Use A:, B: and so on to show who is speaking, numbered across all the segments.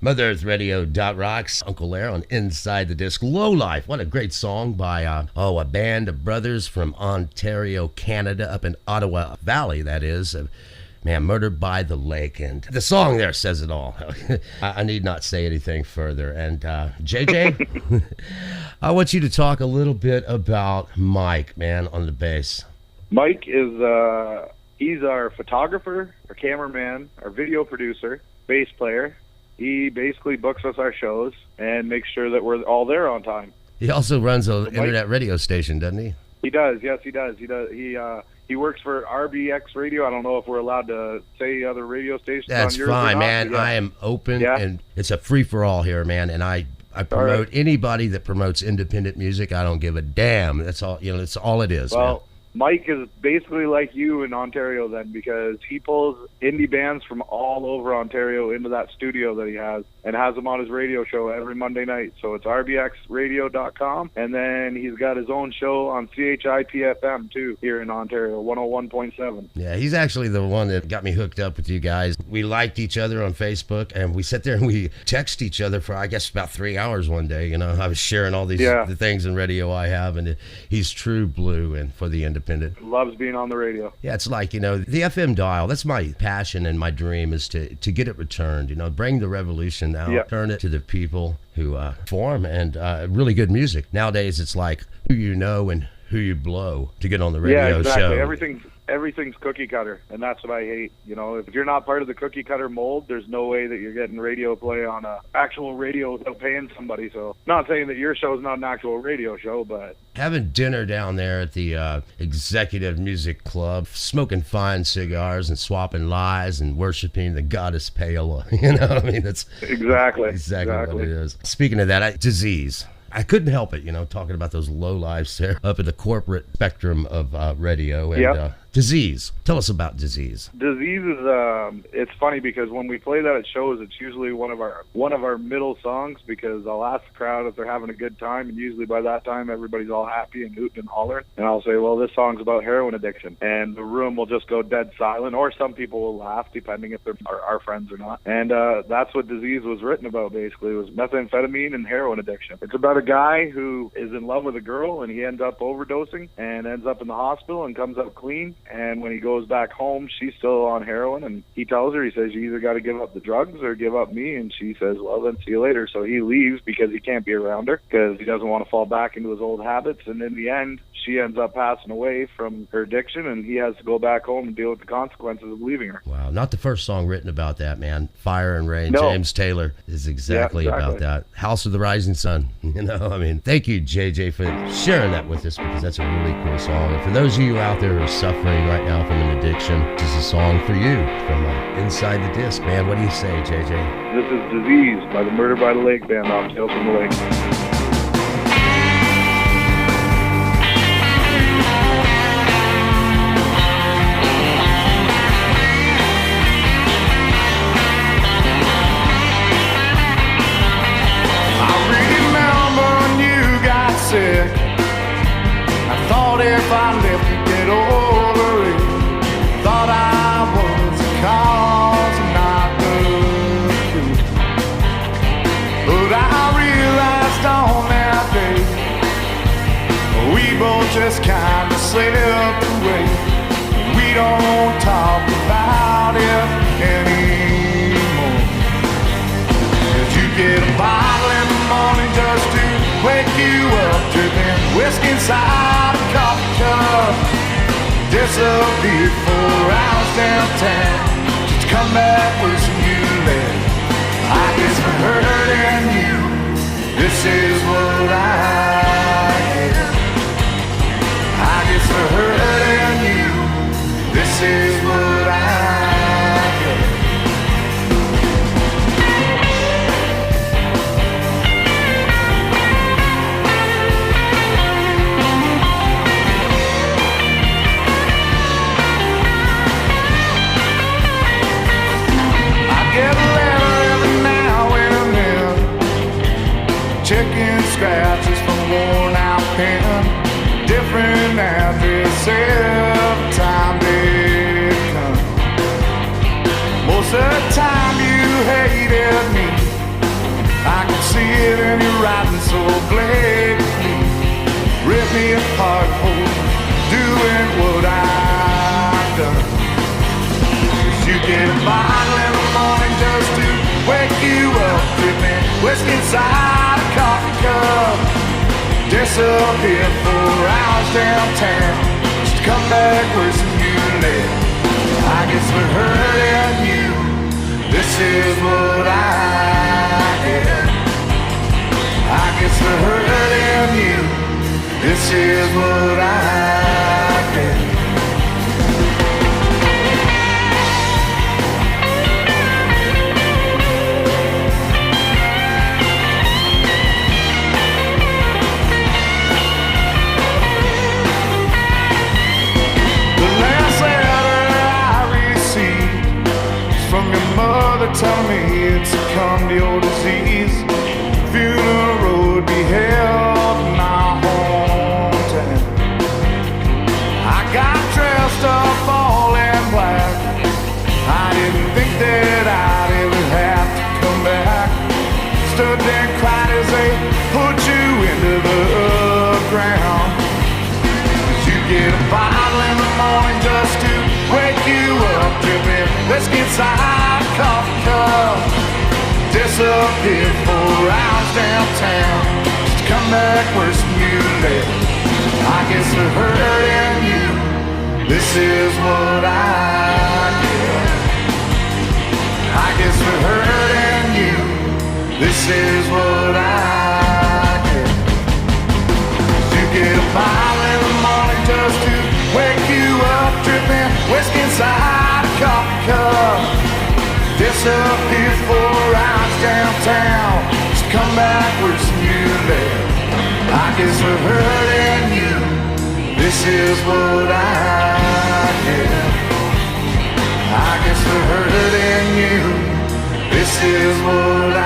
A: Mother Earth Radio Rocks, Uncle Lair on Inside the Disc. Low Life, what a great song by a band of brothers from Ontario, Canada, up in Ottawa Valley, that is. Man, Murdered by the Lake. And the song there says it all. I need not say anything further. And JJ, I want you to talk a little bit about Mike, man, on the bass.
B: Mike is, he's our photographer, our cameraman, our video producer, bass player. He basically books us our shows and makes sure that we're all there on time.
A: He also runs an internet radio station, doesn't he?
B: He does, yes, he does. He works for RBX Radio. I don't know if we're allowed to say other radio stations
A: That's
B: on yours
A: fine,
B: or not,
A: man.
B: yeah.
A: I am open, and it's a free-for-all here, man. And I promote anybody that promotes independent music. I don't give a damn. That's all. That's all it is.
B: Well,
A: man.
B: Mike is basically like you in Ontario then, because he pulls indie bands from all over Ontario into that studio that he has and has them on his radio show every Monday night. So it's rbxradio.com, and then he's got his own show on CHIPFM too here in Ontario, 101.7.
A: Yeah, he's actually the one that got me hooked up with you guys. We liked each other on Facebook, and we sat there and we text each other for, I guess, about 3 hours one day. I was sharing all these the things in radio I have, and he's true blue and for the independent.
B: Loves being on the radio.
A: Yeah, it's like, the FM dial, that's my passion and my dream is to get it returned, bring the revolution out, turn it to the people who form and really good music. Nowadays, it's like who you know and who you blow to get on the radio show.
B: Everything's cookie cutter, and that's what I hate. If you're not part of the cookie cutter mold, there's no way that you're getting radio play on a actual radio without paying somebody. So, not saying that your show's not an actual radio show, but
A: having dinner down there at the Executive Music Club, smoking fine cigars and swapping lies and worshiping the goddess Paola. That's exactly what it is. Speaking of that, disease. I couldn't help it, talking about those low lives there up in the corporate spectrum of radio and disease. Tell us about disease.
B: Disease is it's funny because when we play that at shows, it's usually one of our middle songs, because I'll ask the crowd if they're having a good time, and usually by that time everybody's all happy and hooting and hollering, and I'll say, well, this song's about heroin addiction, and the room will just go dead silent, or some people will laugh depending if they're our friends or not. And that's what Disease was written about. Basically, it was methamphetamine and heroin addiction. It's about a guy who is in love with a girl, and he ends up overdosing and ends up in the hospital and comes out clean. And when he goes back home, she's still on heroin, and he tells her, he says, you either got to give up the drugs or give up me. And she says, well, then see you later. So he leaves because he can't be around her, because he doesn't want to fall back into his old habits. And in the end, she ends up passing away from her addiction, and he has to go back home and deal with the consequences of leaving her.
A: Wow, not the first song written about that, man. Fire and Rain,
B: no.
A: James Taylor is exactly about that. House of the Rising Sun, Thank you, JJ, for sharing that with us, because that's a really cool song. And for those of you out there who are suffering right now from an addiction, this is a song for you from Inside the Disc, man. What do you say, JJ?
B: This is Disease by the Murdered by the Lake band off Tales from the Lake.
C: I thought if I left you'd get over it. Thought I was the cause and not the cure. But I realized on that day we both just kinda slipped away. We don't talk about it anymore. Did you get a bottle in the morning just to wake you up, dripping whiskey inside a coffee cup? Disappeared 4 hours downtown, just come back worse than you left. I guess for hurting you, this is what I get. I guess for hurting you, this is what I get. Chicken scratches from a worn out pen, different address every time they come. Most of the time you hated me, blatantly rip me apart for doing what I've done. 'Cause you get a bottle in the morning just to wake you up, dripping whiskey inside a coffee cup. Disappear 4 hours downtown, just come back worse than you left. I guess we're hurting you, this is what I get. I guess we're hurting you, this is what I get. Tell me it's come to your disease. Funeral would be held in our hometown. I got dressed up all in black. I didn't think that I'd ever have to come back. Stood there and cried as they put you into the ground. 'Cause you get a bottle in the morning just to wake you up, dripping whiskey inside a coffee cup. Disappear 4 hours downtown, just come back worse than you left. I guess we're hurting you, this is what I get. I guess we're hurting you, this is what I get. You get a bottle in the morning just to wake you up, dripping whiskey inside a coffee cup. Disappear 4 hours downtown, just come back worse than you left. I guess we're hurting you, this is what I get. I guess we're hurting you, this is what I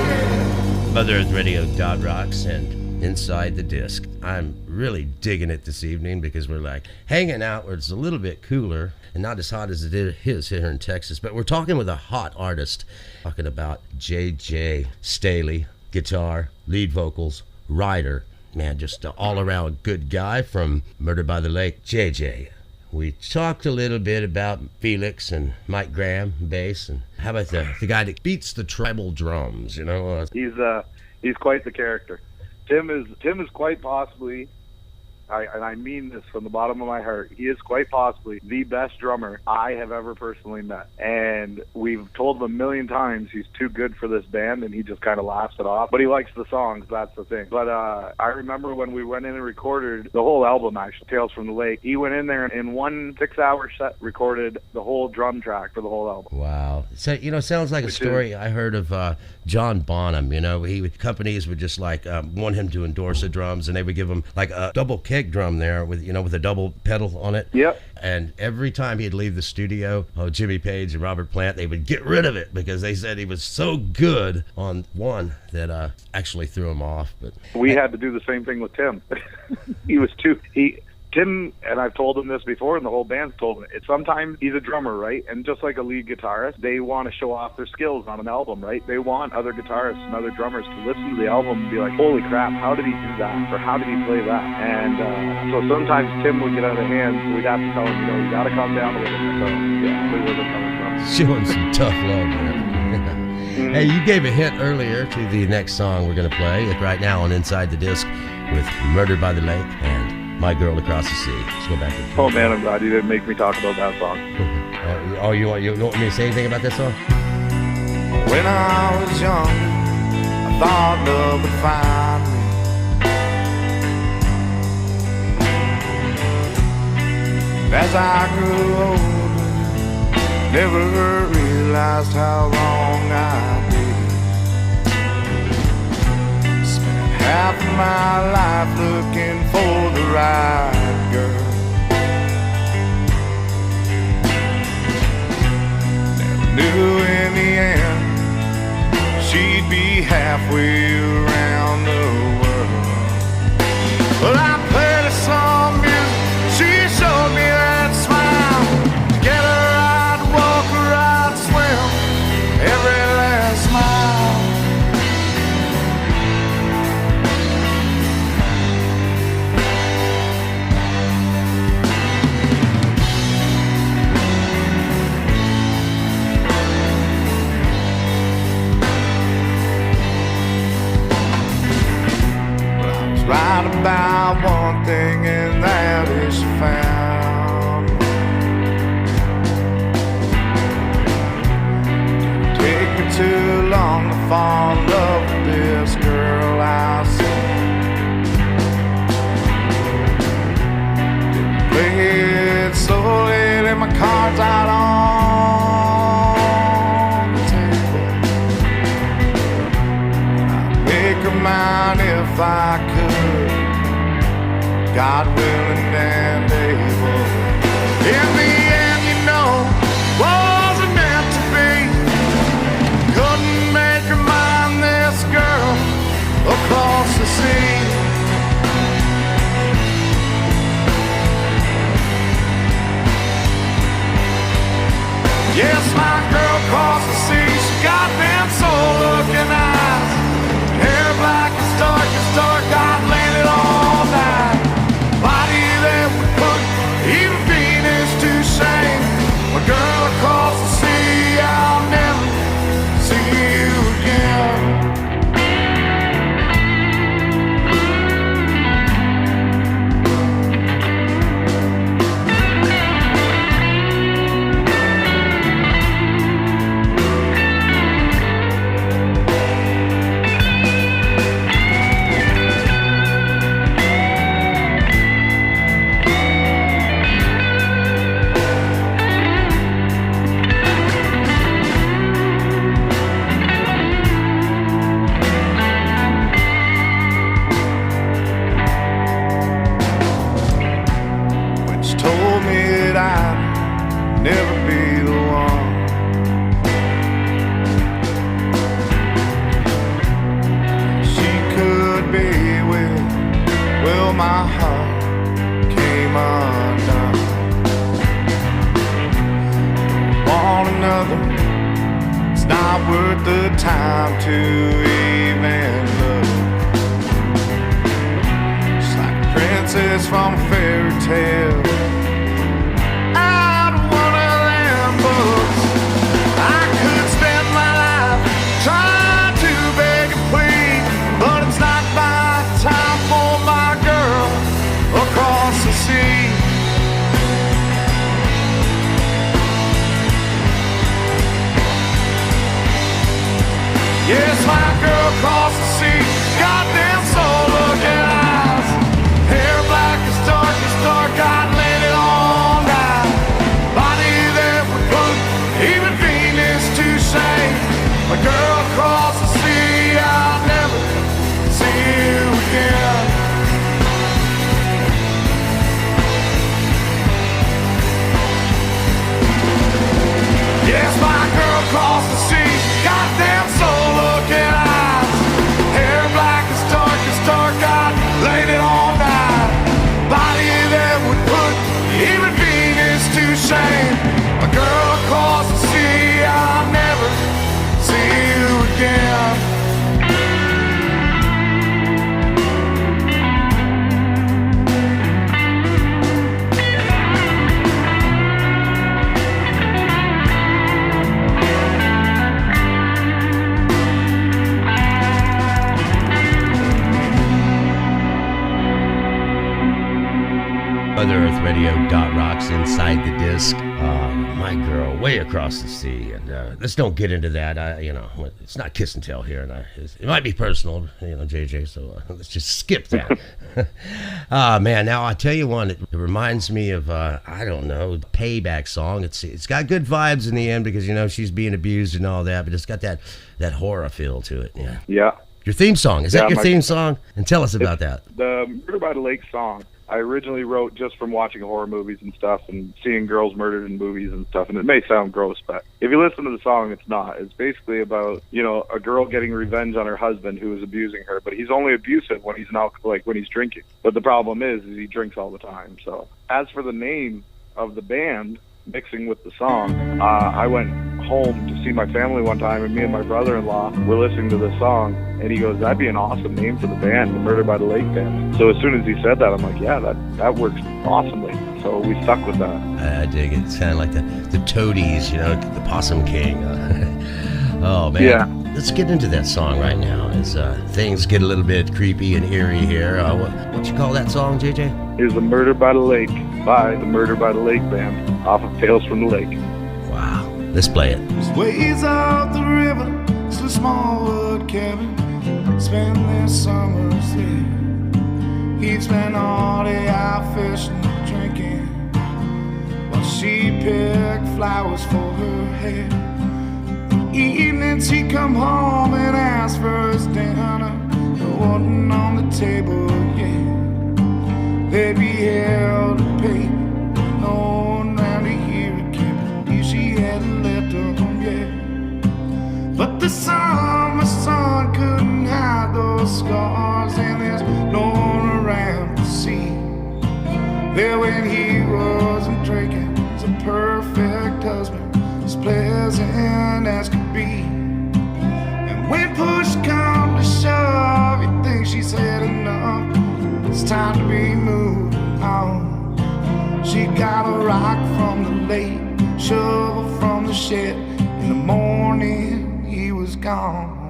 C: get.
A: Mother Earth Radio .rocks and Inside the Disc. I'm really digging it this evening because we're like hanging out where it's a little bit cooler and not as hot as it is here in Texas, but we're talking with a hot artist, talking about J.J. Staley, guitar, lead vocals, writer, man, just an all-around good guy from Murder by the Lake. J.J., we talked a little bit about Felix and Mike Graham, bass, and how about the guy that beats the tribal drums, you know?
B: He's quite the character. Tim is quite possibly, and I mean this from the bottom of my heart, he is quite possibly the best drummer I have ever personally met. And we've told him a million times he's too good for this band, and he just kind of laughs it off. But he likes the songs, that's the thing. But I remember when we went in and recorded the whole album, actually, Tales from the Lake, he went in there and in 1 6-hour set recorded the whole drum track for the whole album.
A: Wow. So, you know, sounds like a story I heard of John Bonham. You know, companies would just like want him to endorse the drums, and they would give him like a double kick drum there with a double pedal on it.
B: Yep.
A: And every time he'd leave the studio, Jimmy Page and Robert Plant, they would get rid of it because they said he was so good on one that actually threw him off. But
B: we had to do the same thing with Tim. Tim, and I've told him this before, and the whole band's told him it. Sometimes he's a drummer, right? And just like a lead guitarist, they want to show off their skills on an album, right? They want other guitarists and other drummers to listen to the album and be like, holy crap, how did he do that? Or how did he play that? And so sometimes Tim would get out of hand, so we'd have to tell him, you got to calm down a little bit. So, yeah, where was it coming from?
A: Showing some tough love there. Hey, you gave a hint earlier to the next song we're going to play right now on Inside the Disc with Murdered by the Lake and My Girl Across the Sea. Let's go back to
B: Oh man, I'm glad you didn't make me talk about that song.
A: You want me to say anything about this song?
C: When I was young, I thought love would find me. As I grew older, never realized how wrong I'd be. Half of my life looking for the right girl. Never knew in the end she'd be halfway around the world. Well, I played her some music, she showed me that smile. Get her right, walk her right, swim every last mile. about one thing, and that is found. Didn't take me too long to fall in love with this girl I see. Didn't play it slowly, lay my cards out on the table. I'd make her mine if I could, God willing and able. In the end, you know, wasn't meant to be. Couldn't make her mind this girl across the sea. Yes, my girl across the sea, she got them soul-looking eyes, hair black as dark, God laid it all night. Body that would put even Venus to shame. My girl across the sea, I'll never see you again. Never be the one. She could be with, well, my heart came undone. Want another, it's not worth the time to even look. Just like a princess from a fairy tale. Yes, my girl across the sea, got them soul-looking eyes, hair black as dark, God laid it all night. Body that would put even Venus to shame. My girl across the sea, I'll never see you again. Yes, my girl across the sea, got them soul-looking eyes, hair black as dark, God laid it all night. Body that would put even Venus to shame. A girl across the sea, I'll never see you again.
A: OtherEarthRadio.rocks inside the disc. My girl, way across the sea, and let's don't get into that. It's not kiss and tell here, and it might be personal, JJ. So let's just skip that. Man, now I tell you one. It reminds me of I don't know, Payback song. It's got good vibes in the end because she's being abused and all that, but it's got that horror feel to it. Yeah.
B: Yeah.
A: Your theme song, is that your theme song? And tell us about that.
B: The Murder by the Lake song I originally wrote just from watching horror movies and stuff and seeing girls murdered in movies and stuff. And it may sound gross, but if you listen to the song, it's not. It's basically about, a girl getting revenge on her husband who is abusing her, but he's only abusive when he's when he's drinking. But the problem is he drinks all the time. So as for the name of the band, mixing with the song, I went home to see my family one time, and me and my brother-in-law were listening to the song, and he goes, that'd be an awesome name for the band, the Murder by the Lake Band. So as soon as he said that, I'm like, yeah, that works awesomely. So we stuck with that.
A: I dig it. It's kind of like the Toadies, the Possum King. Oh, man.
B: Yeah.
A: let's get into that song right now as things get a little bit creepy and eerie here. What you call that song, JJ?
B: Here's the Murder by the Lake by the Murder by the Lake band off of Tales from the Lake.
A: Wow, let's play it.
C: Ways out the river, it's a small wood cabin. Spend their summers there. He'd spend all day out fishing and drinking while she picked flowers for her hair. Evenings he'd come home and ask for his dinner. There wasn't on the table yet. They'd be held to pay. No one round to hear it came. She hadn't left home yet. But the summer sun couldn't hide those scars, and there's no one around to see. There when he wasn't drinking, was a perfect husband, as pleasant as could be. And when push come to shove, you think she said enough, it's time to be moving on. She got a rock from the lake, shovel from the shed. In the morning he was gone.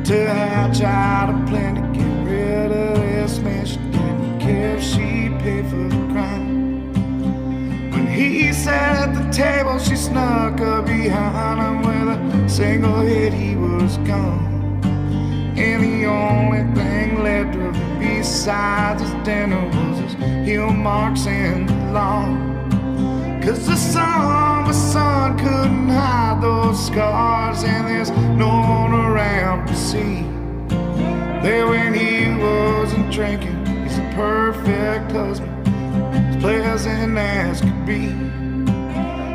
C: To hatch out a plan to get rid of this man. She didn't care if she paid for the crime. When he sat at the table, she snuck up behind him. With a single hit, he was gone. And the only thing left of him besides his dinner was his heel marks in the lawn. Cause the summer sun couldn't hide those scars, and there's no one around to see. There when he wasn't drinking, he's a perfect husband, as pleasant as could be.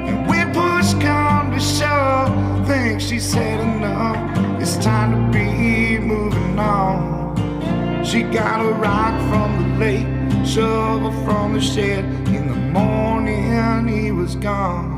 C: And when push come to shove, think she said enough, it's time to be moving on. She got a rock from the lake, shovel from the shed. In the morning he was gone.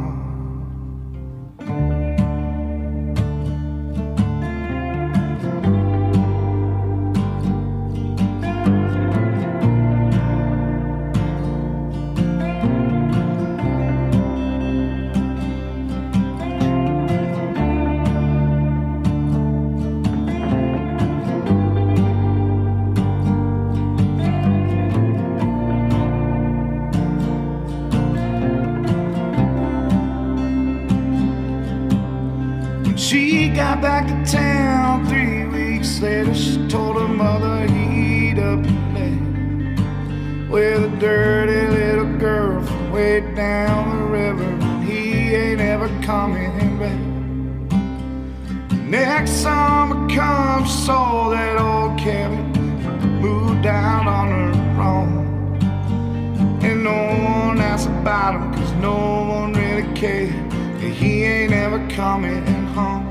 C: She got back to town 3 weeks later. She told her mother he'd up and left with a dirty little girl from way down the river, and he ain't ever coming back. Next summer comes, she sold that old cabin, moved out on her own. And no one asked about him, cause no one really cared. He ain't ever coming home.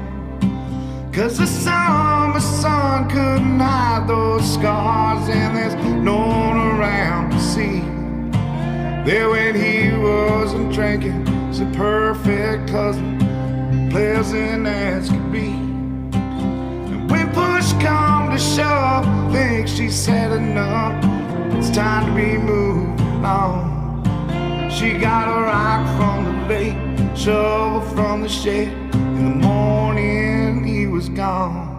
C: Cause the summer sun couldn't hide those scars, and there's no one around to see. There when he wasn't drinking, was a perfect husband, pleasant as could be. And when push come to shove, think she said enough, it's time to be moving on. She got a rock from the lake, shovel from the shed. In the morning he was gone.